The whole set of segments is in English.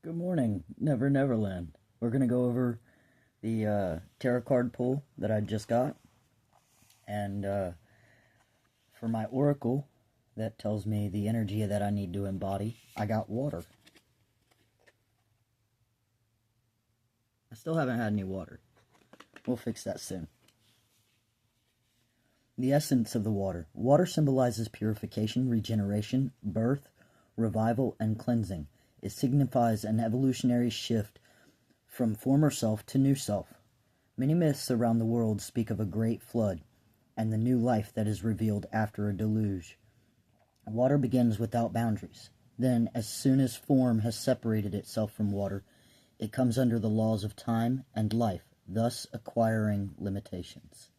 Good morning, Never Neverland. We're going to go over the tarot card pull that I just got. And for my oracle, that tells me the energy that I need to embody, I got water. I still haven't had any water. We'll fix that soon. The essence of the water. Water symbolizes purification, regeneration, birth, revival, and cleansing. It signifies an evolutionary shift from former self to new self. Many myths around the world speak of a great flood and the new life that is revealed after a deluge. Water begins without boundaries. Then, as soon as form has separated itself from water, it comes under the laws of time and life, thus acquiring limitations.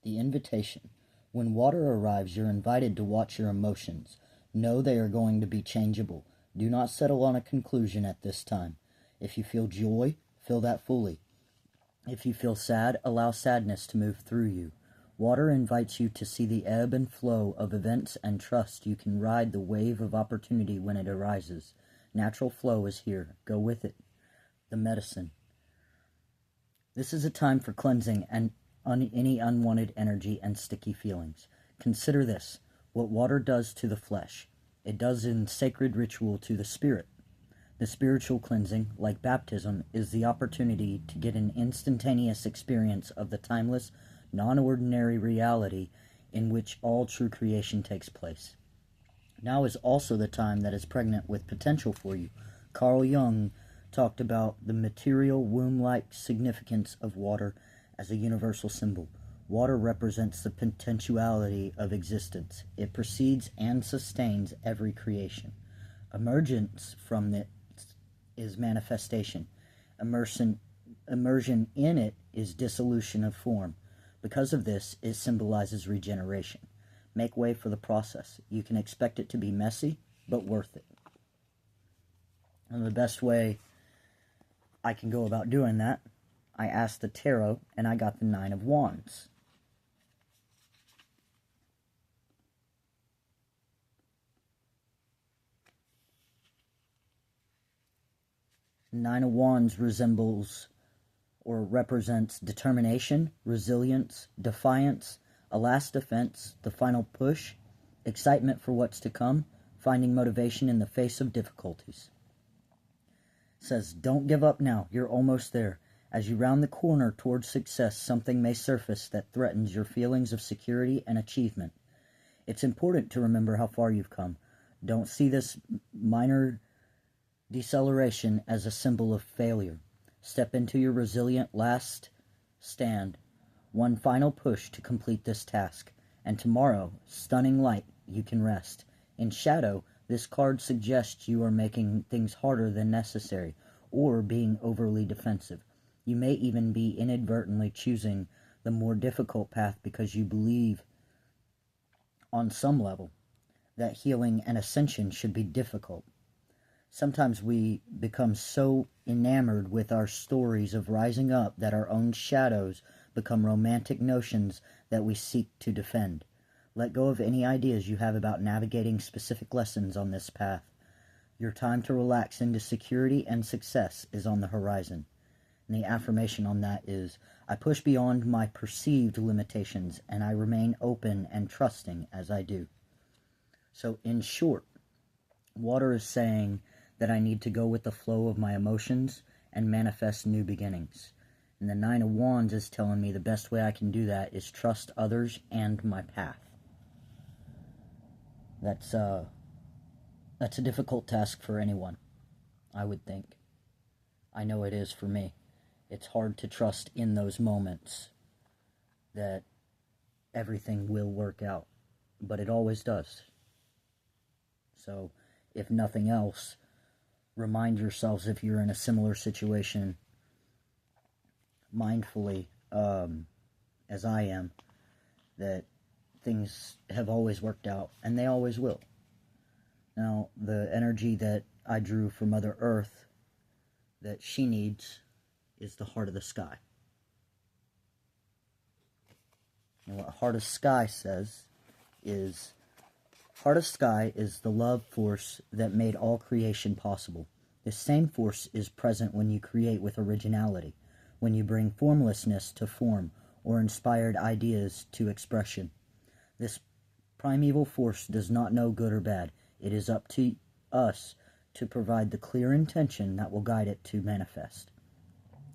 The invitation. When water arrives, you're invited to watch your emotions. Know they are going to be changeable. Do not settle on a conclusion at this time. If you feel joy, feel that fully. If you feel sad, allow sadness to move through you. Water invites you to see the ebb and flow of events and trust you can ride the wave of opportunity when it arises. Natural flow is here. Go with it. The medicine. This is a time for cleansing and any unwanted energy and sticky feelings. Consider this, what water does to the flesh. It does in sacred ritual to the spirit. The spiritual cleansing, like baptism, is the opportunity to get an instantaneous experience of the timeless, non-ordinary reality in which all true creation takes place. Now is also the time that is pregnant with potential for you. Carl Jung talked about the material womb-like significance of water as a universal symbol. Water represents the potentiality of existence. It precedes and sustains every creation. Emergence from it is manifestation. Immersion in it is dissolution of form. Because of this, it symbolizes regeneration. Make way for the process. You can expect it to be messy, but worth it. And the best way I can go about doing that, I asked the tarot, and I got the Nine of Wands. Nine of Wands resembles or represents determination, resilience, defiance, a last defense, the final push, excitement for what's to come, finding motivation in the face of difficulties. It says, don't give up now, you're almost there. As you round the corner towards success, something may surface that threatens your feelings of security and achievement. It's important to remember how far you've come. Don't see this minor deceleration as a symbol of failure. Step into your resilient last stand, one final push to complete this task, and tomorrow, stunning light, you can rest. In shadow, this card suggests you are making things harder than necessary, or being overly defensive. You may even be inadvertently choosing the more difficult path because you believe, on some level, that healing and ascension should be difficult. Sometimes we become so enamored with our stories of rising up that our own shadows become romantic notions that we seek to defend. Let go of any ideas you have about navigating specific lessons on this path. Your time to relax into security and success is on the horizon. And the affirmation on that is, I push beyond my perceived limitations and I remain open and trusting as I do. So in short, water is saying that I need to go with the flow of my emotions and manifest new beginnings. And the Nine of Wands is telling me the best way I can do that is trust others and my path. That's a difficult task for anyone, I would think. I know it is for me. It's hard to trust in those moments that everything will work out, but it always does. So, if nothing else, remind yourselves if you're in a similar situation mindfully, as I am, that things have always worked out, and they always will. Now, the energy that I drew from Mother Earth that she needs is the Heart of the Sky. And what Heart of Sky says is, Heart of Sky is the love force that made all creation possible. This same force is present when you create with originality, when you bring formlessness to form or inspired ideas to expression. This primeval force does not know good or bad. It is up to us to provide the clear intention that will guide it to manifest.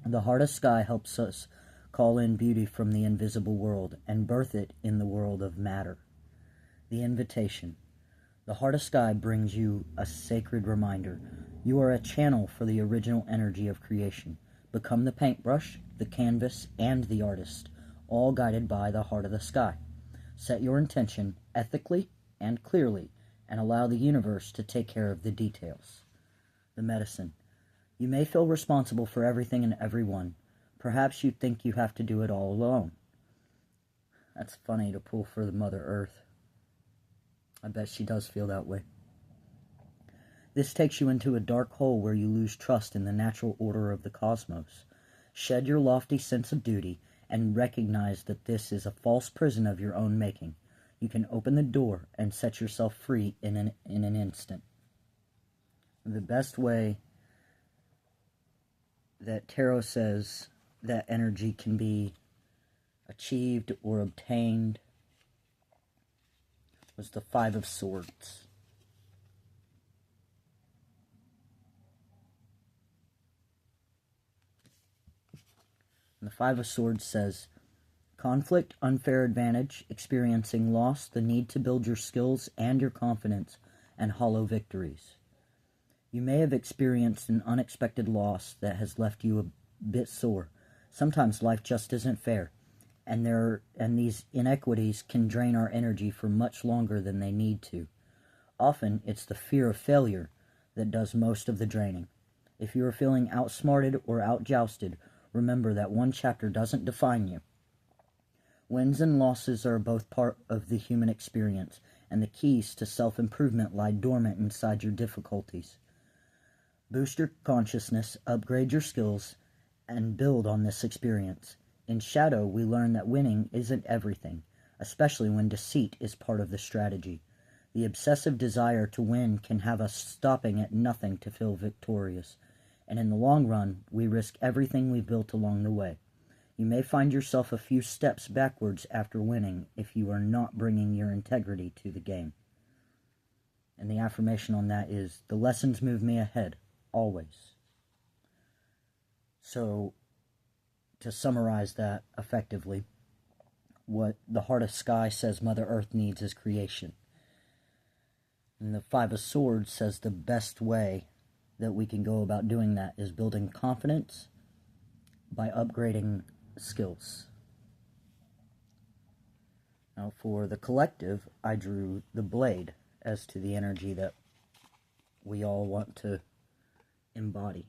The heart of sky helps us call in beauty from the invisible world and birth it in the world of matter. The invitation. The heart of sky brings you a sacred reminder. You are a channel for the original energy of creation. Become the paintbrush, the canvas, and the artist, all guided by the heart of the sky. Set your intention ethically and clearly, and allow the universe to take care of the details. The medicine. You may feel responsible for everything and everyone. Perhaps you think you have to do it all alone. That's funny to pull for the Mother Earth. I bet she does feel that way. This takes you into a dark hole where you lose trust in the natural order of the cosmos. Shed your lofty sense of duty and recognize that this is a false prison of your own making. You can open the door and set yourself free in an instant. The best way that tarot says that energy can be achieved or obtained was the Five of Swords. And the Five of Swords says, conflict, unfair advantage, experiencing loss, the need to build your skills and your confidence, and hollow victories. You may have experienced an unexpected loss that has left you a bit sore. Sometimes life just isn't fair, and these inequities can drain our energy for much longer than they need to. Often, it's the fear of failure that does most of the draining. If you are feeling outsmarted or outjousted, remember that one chapter doesn't define you. Wins and losses are both part of the human experience, and the keys to self-improvement lie dormant inside your difficulties. Boost your consciousness, upgrade your skills, and build on this experience. In Shadow, we learn that winning isn't everything, especially when deceit is part of the strategy. The obsessive desire to win can have us stopping at nothing to feel victorious, and in the long run, we risk everything we've built along the way. You may find yourself a few steps backwards after winning if you are not bringing your integrity to the game. And the affirmation on that is, the lessons move me ahead, always. So, to summarize that effectively, what the Heart of Sky says Mother Earth needs is creation. And the Five of Swords says the best way that we can go about doing that is building confidence by upgrading skills. Now for the collective, I drew the blade as to the energy that we all want to embody.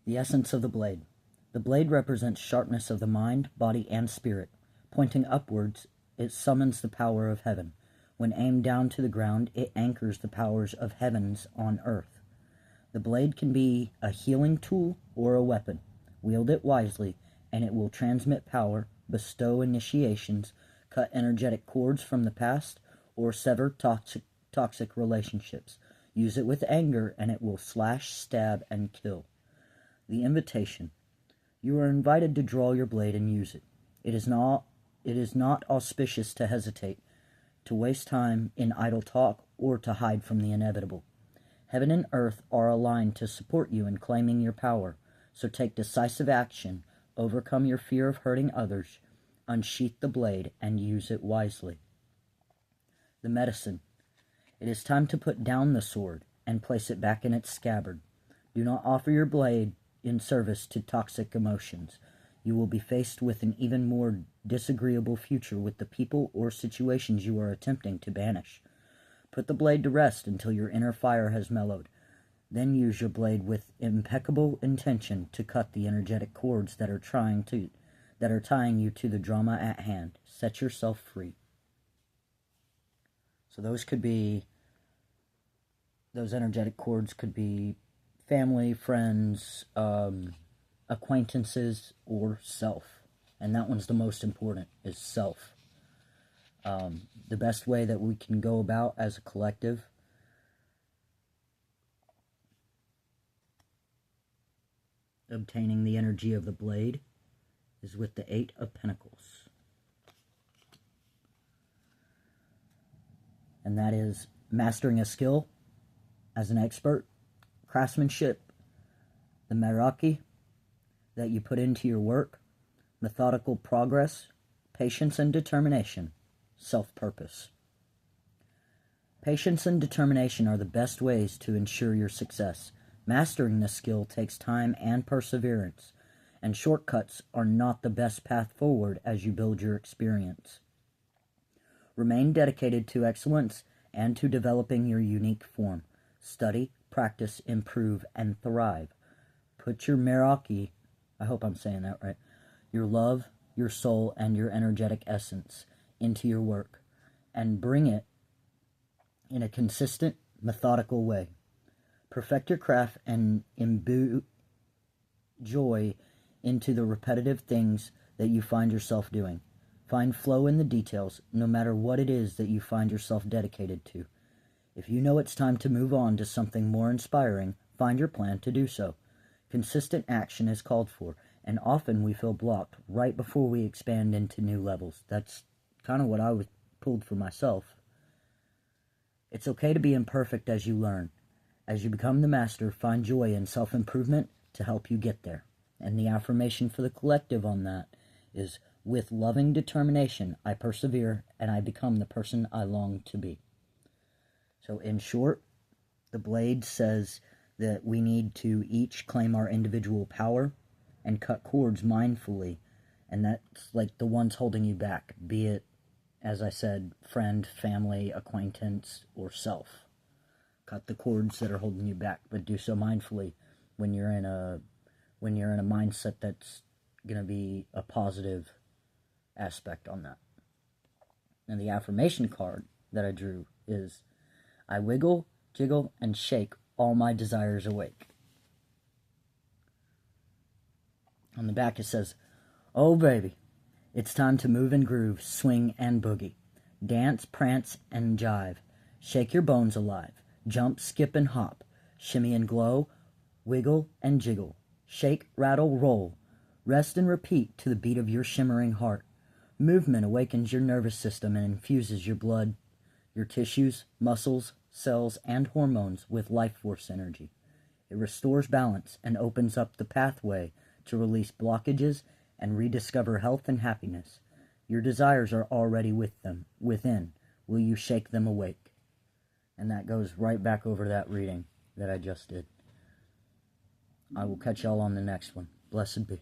The essence of the blade. The blade represents sharpness of the mind, body, and spirit. Pointing upwards, it summons the power of heaven. When aimed down to the ground, it anchors the powers of heavens on earth. The blade can be a healing tool or a weapon. Wield it wisely, and it will transmit power, bestow initiations, cut energetic cords from the past, or sever toxic relationships. Use it with anger, and it will slash, stab, and kill. The invitation. You are invited to draw your blade and use it. It is not auspicious to hesitate, to waste time in idle talk, or to hide from the inevitable. Heaven and earth are aligned to support you in claiming your power, so take decisive action, overcome your fear of hurting others, unsheath the blade, and use it wisely. The medicine. It is time to put down the sword and place it back in its scabbard. Do not offer your blade in service to toxic emotions. You will be faced with an even more disagreeable future with the people or situations you are attempting to banish. Put the blade to rest until your inner fire has mellowed. Then use your blade with impeccable intention to cut the energetic cords that are tying you to the drama at hand. Set yourself free. So those energetic cords could be family, friends, acquaintances, or self. And that one's the most important, is self. The best way that we can go about as a collective obtaining the energy of the blade is with the Eight of Pentacles. And that is mastering a skill as an expert, craftsmanship, the meraki that you put into your work, methodical progress, patience and determination, self-purpose. Patience and determination are the best ways to ensure your success. Mastering this skill takes time and perseverance, and shortcuts are not the best path forward as you build your experience. Remain dedicated to excellence and to developing your unique form. Study, practice, improve, and thrive. Put your meraki, I hope I'm saying that right, your love, your soul, and your energetic essence into your work, and bring it in a consistent, methodical way. Perfect your craft and imbue joy into the repetitive things that you find yourself doing. Find flow in the details, no matter what it is that you find yourself dedicated to. If you know it's time to move on to something more inspiring, find your plan to do so. Consistent action is called for, and often we feel blocked right before we expand into new levels. That's kind of what I was pulled for myself. It's okay to be imperfect as you learn. As you become the master, find joy in self-improvement to help you get there. And the affirmation for the collective on that is, with loving determination, I persevere and I become the person I long to be. So in short, the blade says that we need to each claim our individual power and cut cords mindfully. And that's like the ones holding you back, be it, as I said, friend, family, acquaintance, or self. Cut the cords that are holding you back, but do so mindfully when you're in a mindset that's going to be a positive aspect on that. And the affirmation card that I drew is, I wiggle, jiggle, and shake all my desires awake. On the back it says, oh baby, it's time to move and groove, swing and boogie. Dance, prance, and jive. Shake your bones alive. Jump, skip, and hop. Shimmy and glow. Wiggle and jiggle. Shake, rattle, roll. Rest and repeat to the beat of your shimmering heart. Movement awakens your nervous system and infuses your blood, your tissues, muscles, cells, and hormones with life force energy. It restores balance and opens up the pathway to release blockages and rediscover health and happiness. Your desires are already within. Will you shake them awake? And that goes right back over that reading that I just did. I will catch y'all on the next one. Blessed be.